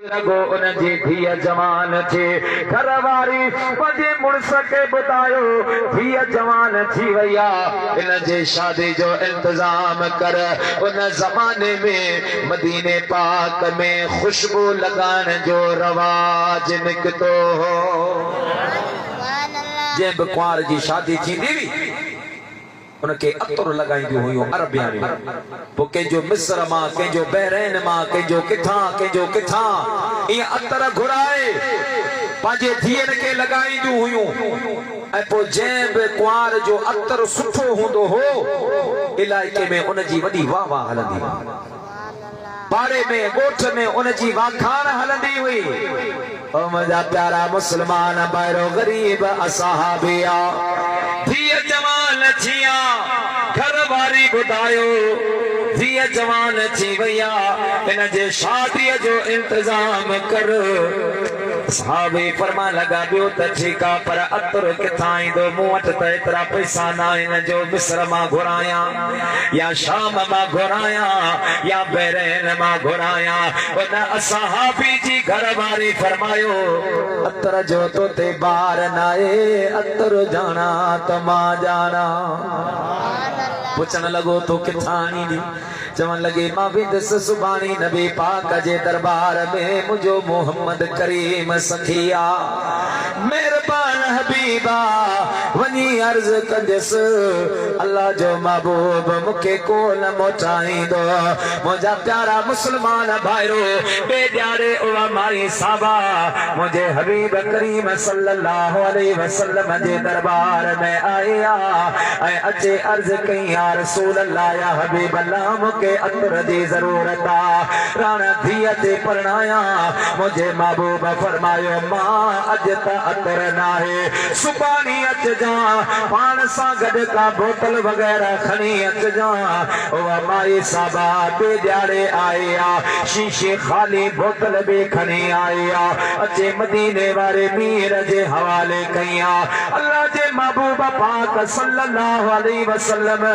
लगो उन जी धीअ जवान थी घरवारी पंहिंजे मुड़स खे ॿुधायो धीअ जवान थी वई आहे इन जे शादी जो इंतजाम कर। उन ज़माने में मदीने पाक में खुशबू लगाइण जो रवाज निकितो हो। जंहिं बि कुंवार जी शादी थींदी हुई उनके अतर लगाईंदियूं हुयूं अरबिया में। पोइ कंहिंजो मिस्र मां, कंहिंजो बहरैन मां, कंहिंजो किथां ईअं अतर घुराए पंहिंजे धीअनि खे लगाईंदियूं हुयूं। ऐं पोइ जंहिं बि कुंवार जो अतर सुठो हूंदो हो इलाइके में उनजी वॾी वाह वाह हलंदी हुई, पाड़े में ॻोठ में उनजी वाखाण हलंदी हुई। ओ मुंहिंजा प्यारा मुस्लमान भाइरो गरीब असहाबिया धीअ जवान थिया घरवारी ॿुधायो धीअ जवान थी वई आहे इन जे शादीअ जो इंतजाम कर। साहबे फरमान लगा बियो त ठीकु आहे पर अतर किथां ईंदो, मूं वटि त एतिरा पैसा न आहिनि जो मिस्र मां घुरायां या शाम मां घुरायां या बहरैन मां घुरायां। उन असहाबी जी घरवारी फरमायो अतर जो तो ते ॿार न आहे, अतर जाना त मां जाना। पुछण लॻो तो किथां ईंदी? चवण लगे मां वेंदुसि सुभाणे नबी पाक जे दरबार में, मुंहिंजो मोहम्मद करीम सखिया मेहरबान हबीबा वञी अर्ज कंदुसि अल्लाह जो महबूब मूंखे कोन मोटाईंदो। मुंहिंजा प्यारा मुस्लमान भाइरो बेॾियारे उहा माई साहबा मुंहिंजे हबीब करीम सल्लल्लाहु अलैहि वसल्लम जे दरबार में आया ऐं अचे अर्ज कई या रसूल अल्लाह या हबीब अल्लाह के अतर दी जरूरत आ राणा धीअ ते परणाया। मुझे महबूब फरमायो मां अज त अतर नाहे, सुभाणे अचजा पाण सां गॾु का बोतल वग़ैरह खणी अचजा। उहा माई साहबा बेॾियारे आया शीशे खाली बोतल भी खणी आया अचे मदीने वारे मीर जे हवाले कया। अल्लाह जे महबूब पाक सल्लल्लाहु अलैहि वसल्लम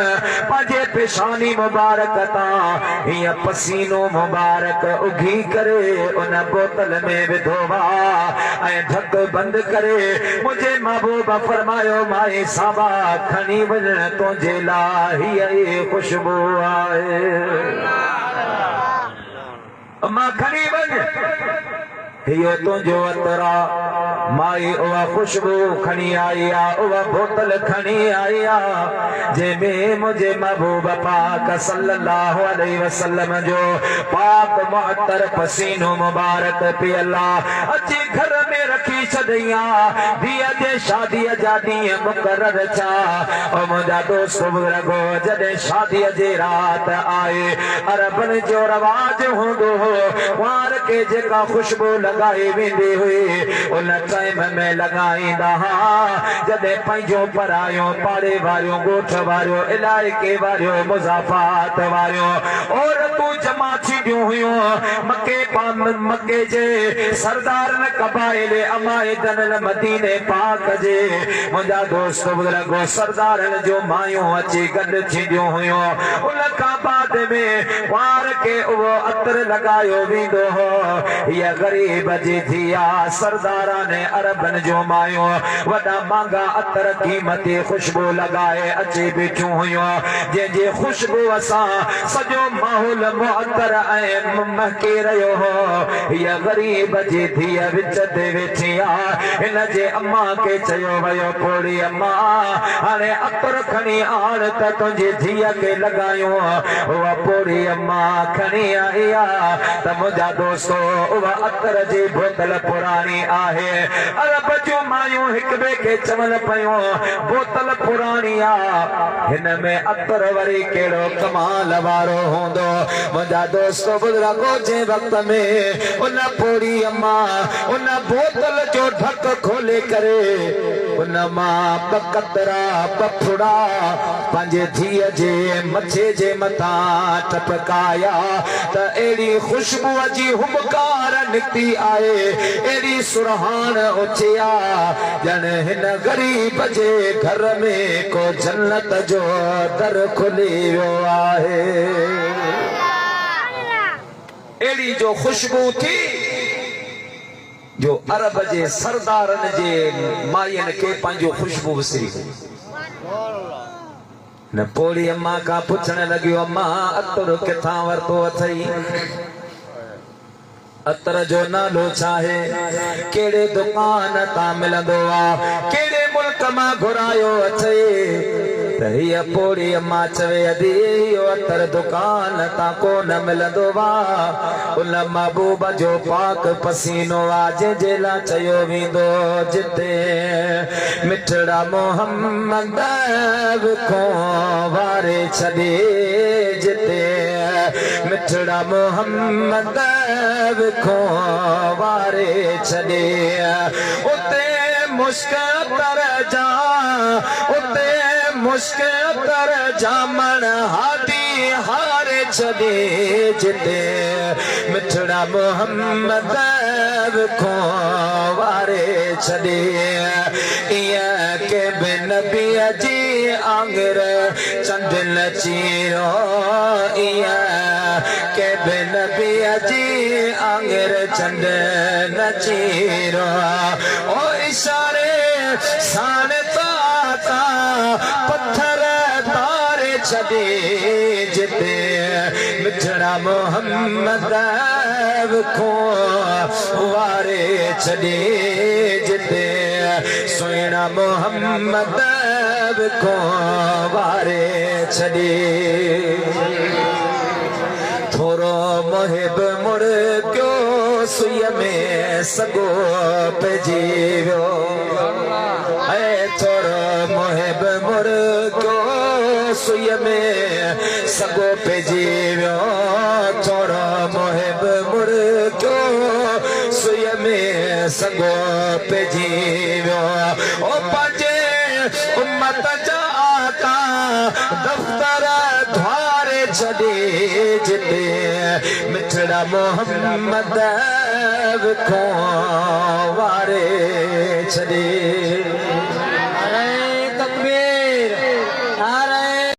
पंहिंजे पेशानी मुबारक हिय पसीनो मुबारक उघी करे उन बोतल में विधो वा ऐं ढक बंद करे मुझे महबूब फरमायो माए साहबा खणी वञण तुंहिंजे लाइ हीअ खुशबू आहे, मां खणी वञ हियो तुंहिंजो अतरा। माई उहा खुशबू खणी आई आ, उहा बोतल खणी आई आ जंहिंमें मुंहिंजे महबूब पाक सल्लल्लाहु अलैहि वसल्लम जो पाक मुअत्तर पसीनो मुबारक पियल आ। अची घर में रखी छॾिया धीअ जे शादीअ जा ॾींहं मुक़रर छा। ओ मुंहिंजा दोस्त बुज़ुर्गो जॾहिं शादीअ जे राति आए अरबनि जो रवाज हूंदो हो कुंवार खे जेका खुशबू लगाई वेंदी हुई उन टाइम में लगाईंदा हा जॾहिं पंहिंजो परायो पाड़े वारियो ॻोठ वारियो इलाइके वारियो मुज़ाफ़ात वारियो औरतूं जमा थींदियूं हुयूं मके जे सरदारन कबाइल अमाइदन मदीने पाक जे। मुंहिंजा दोस्त बुज़ुर्गो सरदारन जो मायूं अची गॾु थींदियूं हुयूं उन खां बाद में कुंवार खे उहो अतर लगायो वेंदो हो। हीअ गरीब जी थिया सरदारा ने अरबन जो मायूं वॾा महांगा अतर कीमती खुशबू लगाए अची बीठियूं हुयूं जंहिंजी खुशबू असां सॼो माहौल मुअत्तर ऐं महके रहियो हो। हीअ गरीब जी धीअ विच ते वेठी आहे हिन जे अम्मा खे चयो वियो पोड़ी अम्मा हाणे अतर खणी आण त तुंहिंजी धीअ खे लगायूं। उहा पोड़ी अम्मा खणी आई आहे त मुंहिंजा दोस्तो उहा अतर जी बोतल पुरानी आहे। अरब जूं मायूं हिक ॿिए खे चवनि पियूं बोतल पुरानी आ हिन में अतर वरी कहिड़ो कमाल वारो हूंदो। मुंहिंजा दोस्त बुज़ुर्गो जे वक़्त में उन पोड़ी अम्मा उन बोतल जो ढक खोले करे उन मां ॿ कतरा पफड़ा पंहिंजे धीअ जे मथे जे मथां टपकाया त अहिड़ी खुशबूअ जी हुबकार निकिती आहे एड़ी सुरहान उथिया जन हिन गरीब जे घर में को जन्नत जो दर खुली वियो आहे। एड़ी जो खुशबू थी जो अरब जे सरदारन जे मायन के पंहिंजो खुशबू विसरी न पोड़ी अम्मा का पुछण लॻियो अम्मा अतर किथां वरितो अथई अतर जो नालो छा है केड़े दुकान तां मिलंदो आ केड़े मुल्क मां घुरायो अथई त हीअ पोड़ी अम्मा चवे अदी इहो अतर दुकान तां कोन मिलंदो आ उन महबूब जो पाक पसीनो आ जंहिंजे लाइ चयो वेंदो जिते मिठड़ा मोहम्मद खो वारे छॾे जिते मिठड़ा मोहम्मद खो वारे छॾे उते मुश्किल तर जा उते मुश्किल तर जामण हादी हारे छॾे जिते मिठड़ा मोहम्मद खो वारे छॾे ईअं के बि नबीअ जी आंगर चंड न चीरो ईअं के बि नबीअ जी आंगर चंड न चीरो ओ इशारे साण ताता पत्थर तारे छॾे जिते मिठड़ा मोहम्मद खो वारे छॾे जिते सुहिणा मोहम्मद खो वारे छॾे थोरो मुहिब मुड़ क्यो सुईअ में सॻो पइजी वियो ऐं थोरो मुहिब मुड़ क्यो सुईअ में सॻो पइजी वियो थोरो मुहिब मुड़ क्यो सुईअ में सॻो पइजी वियो ओ पंहिंजे उम्मत जा आका दफ़्तर द्वारे छॾे जिते मिठड़ा मोहम्मद खो वारे छॾे